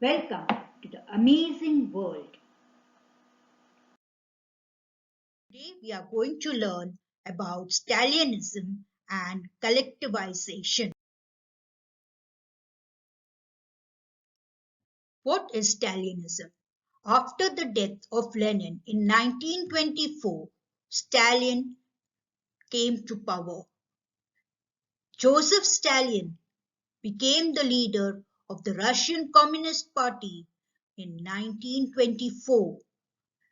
Welcome to the amazing world. Today we are going to learn about Stalinism and collectivization. What is Stalinism? After the death of Lenin in 1924, Stalin came to power. Joseph Stalin became the leader of the Russian Communist Party in 1924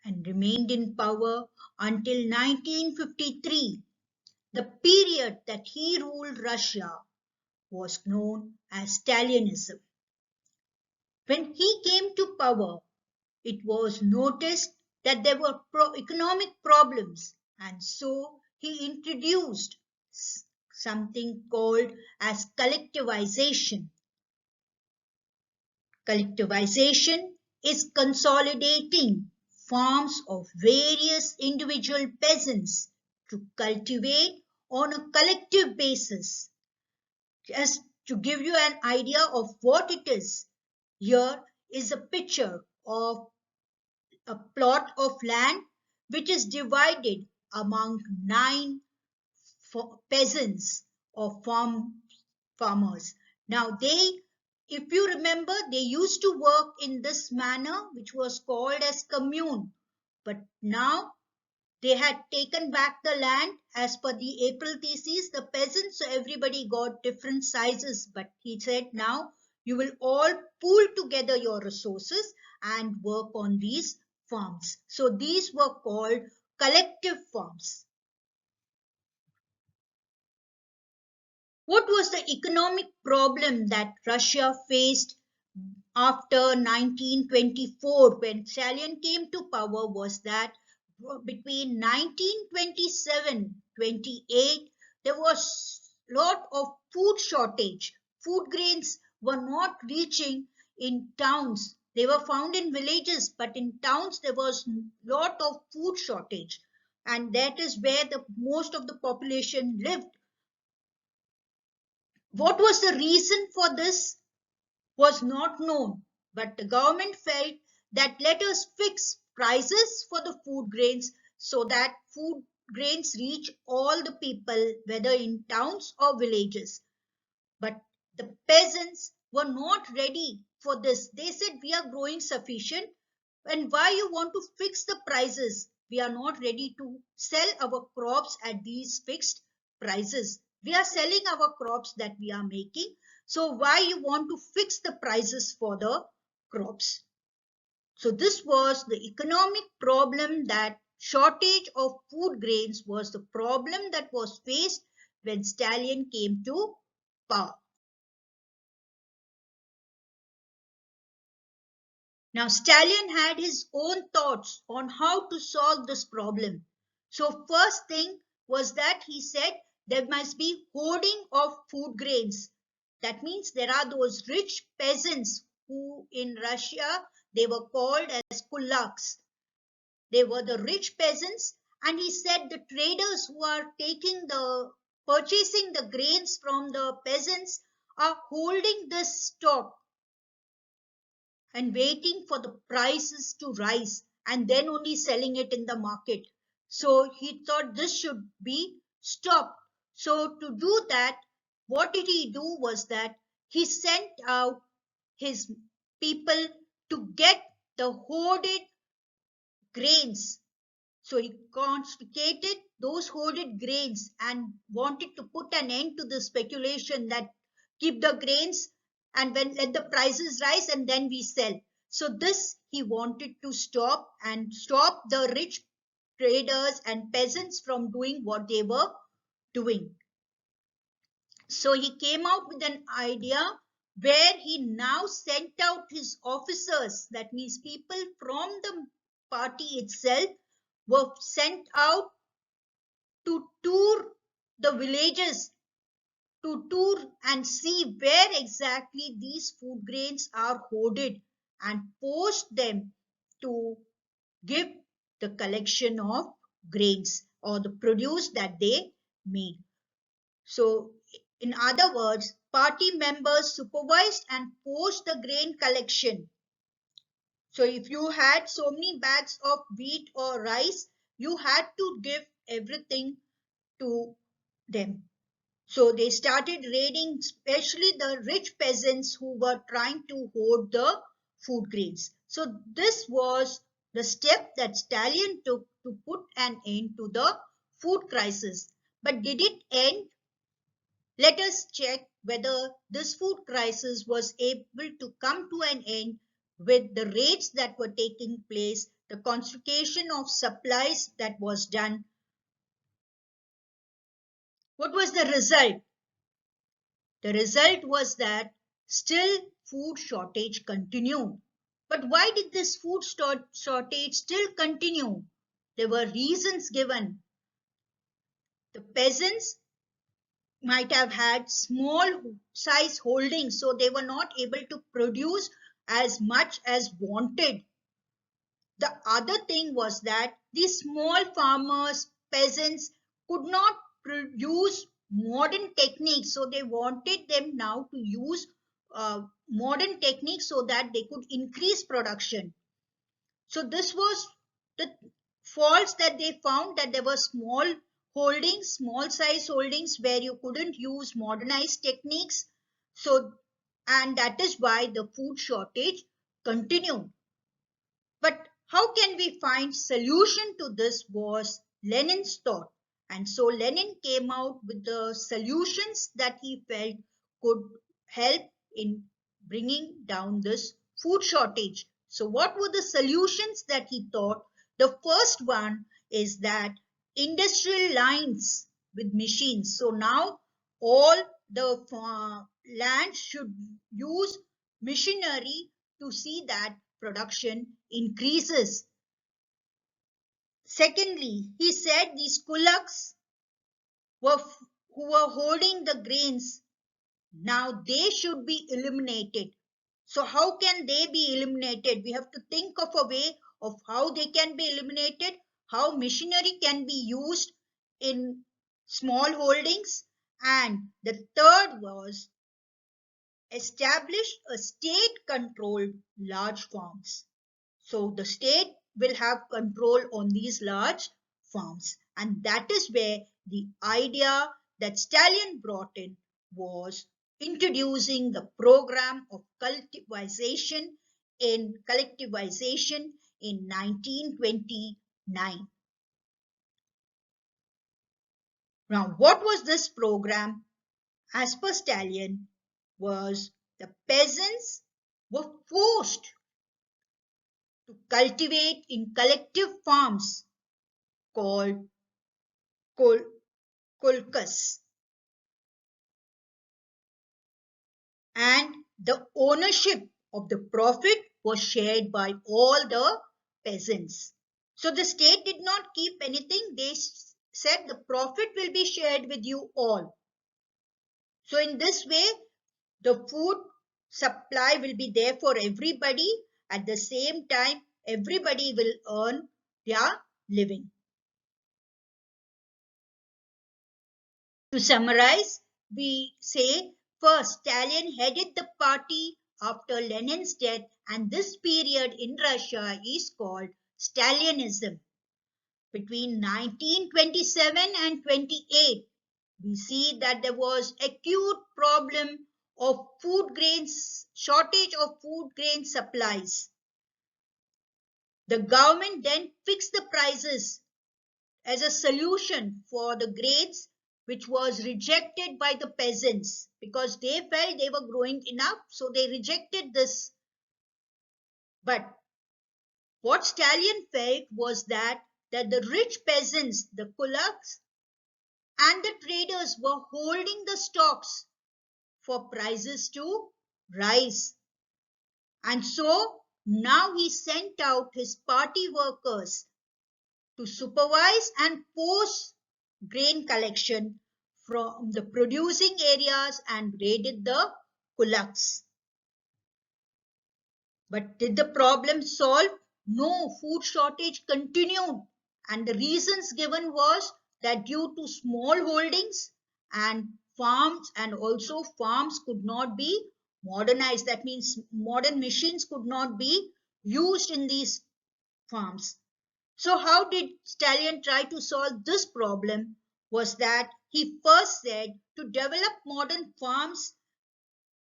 and remained in power until 1953. The period that he ruled Russia was known as Stalinism. When he came to power, it was noticed that there were economic problems, and so he introduced something called as collectivization. Collectivization is consolidating farms of various individual peasants to cultivate on a collective basis. Just to give you an idea of what it is, here is a picture of a plot of land which is divided among 9 peasants or farmers. Now if you remember, they used to work in this manner which was called as commune. But now they had taken back the land as per the April thesis. The peasants, so everybody got different sizes. But he said, now you will all pool together your resources and work on these farms. So these were called collective farms. What was the economic problem that Russia faced after 1924 when Stalin came to power was that between 1927-28 there was a lot of food shortage. Food grains were not reaching in towns. They were found in villages, but in towns there was a lot of food shortage, and that is where the most of the population lived. What was the reason for this was not known, but the government felt that let us fix prices for the food grains so that food grains reach all the people, whether in towns or villages. But the peasants were not ready for this. They said, we are growing sufficient, and why you want to fix the prices? We are not ready to sell our crops at these fixed prices. We are selling our crops that we are making. So why you want to fix the prices for the crops? So this was the economic problem, that shortage of food grains was the problem that was faced when Stalin came to power. Now, Stalin had his own thoughts on how to solve this problem. So, first thing was that he said there must be hoarding of food grains. That means there are those rich peasants who in Russia, they were called as kulaks. They were the rich peasants, and he said the traders who are purchasing the grains from the peasants are holding this stock and waiting for the prices to rise and then only selling it in the market. So he thought this should be stopped. So to do that, what did he do was that he sent out his people to get the hoarded grains. So he confiscated those hoarded grains and wanted to put an end to the speculation that keep the grains and then let the prices rise and then we sell. So this he wanted to stop and stop the rich traders and peasants from doing what they were doing. So he came out with an idea where he now sent out his officers, that means people from the party itself, were sent out to tour the villages, to tour and see where exactly these food grains are hoarded and post them to give the collection of grains or the produce that they made. So, in other words, party members supervised and forced the grain collection So if you had so many bags of wheat or rice, you had to give everything to them. So they started raiding, especially the rich peasants who were trying to hoard the food grains. So this was the step that Stalin took to put an end to the food crisis. But did it end? Let us check whether this food crisis was able to come to an end with the raids that were taking place, the confiscation of supplies that was done. What was the result? The result was that still food shortage continued. But why did this food shortage still continue? There were reasons given. The peasants might have had small size holdings, so they were not able to produce as much as wanted. The other thing was that these small farmers, peasants, could not use modern techniques, so they wanted them now to use modern techniques so that they could increase production. So this was the faults that they found, that there were small holdings, small size holdings where you couldn't use modernized techniques. So, and that is why the food shortage continued. But how can we find solution to this was Lenin's thought. And so Lenin came out with the solutions that he felt could help in bringing down this food shortage. So what were the solutions that he thought? The first one is that industrial lines with machines. So now all the land should use machinery to see that production increases. Secondly, he said these kulaks who were holding the grains, now they should be eliminated. So how can they be eliminated? We have to think of a way of how they can be eliminated, how machinery can be used in small holdings. And the third was establish a state-controlled large farms. So the state will have control on these large farms. And that is where the idea that Stalin brought in was introducing the program of collectivization in 1929. Now, what was this program? As per Stalin, was the peasants were forced to cultivate in collective farms called kulkas, and the ownership of the profit was shared by all the peasants. So the state did not keep anything. They said the profit will be shared with you all. So in this way, the food supply will be there for everybody. At the same time, everybody will earn their living. To summarize, we say first Stalin headed the party after Lenin's death, and this period in Russia is called Stalinism. Between 1927 and 28, we see that there was acute problem of food grains, shortage of food grain supplies. The government then fixed the prices as a solution for the grains, which was rejected by the peasants because they felt they were growing enough, so they rejected this. But what Stalin felt was that the rich peasants, the kulaks, and the traders were holding the stocks for prices to rise. And so now he sent out his party workers to supervise and force grain collection from the producing areas and raided the kulaks. But did the problem solve? No, food shortage continued. And the reasons given was that due to small holdings and farms, and also farms could not be modernized. That means modern machines could not be used in these farms. So how did Stalin try to solve this problem? Was that he first said to develop modern farms,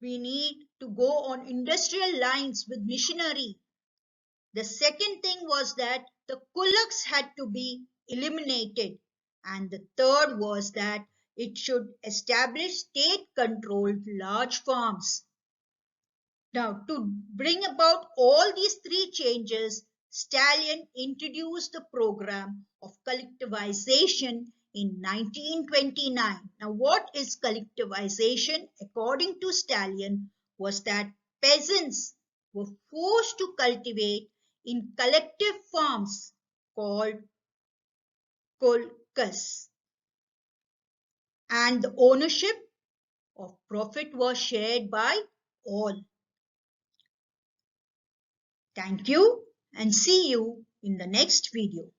we need to go on industrial lines with machinery. The second thing was that the kulaks had to be eliminated. And the third was that it should establish state-controlled large farms. Now, to bring about all these three changes, Stalin introduced the program of collectivization in 1929. Now, what is collectivization? According to Stalin, was that peasants were forced to cultivate in collective farms called kolkhas, and the ownership of profit was shared by all. Thank you and see you in the next video.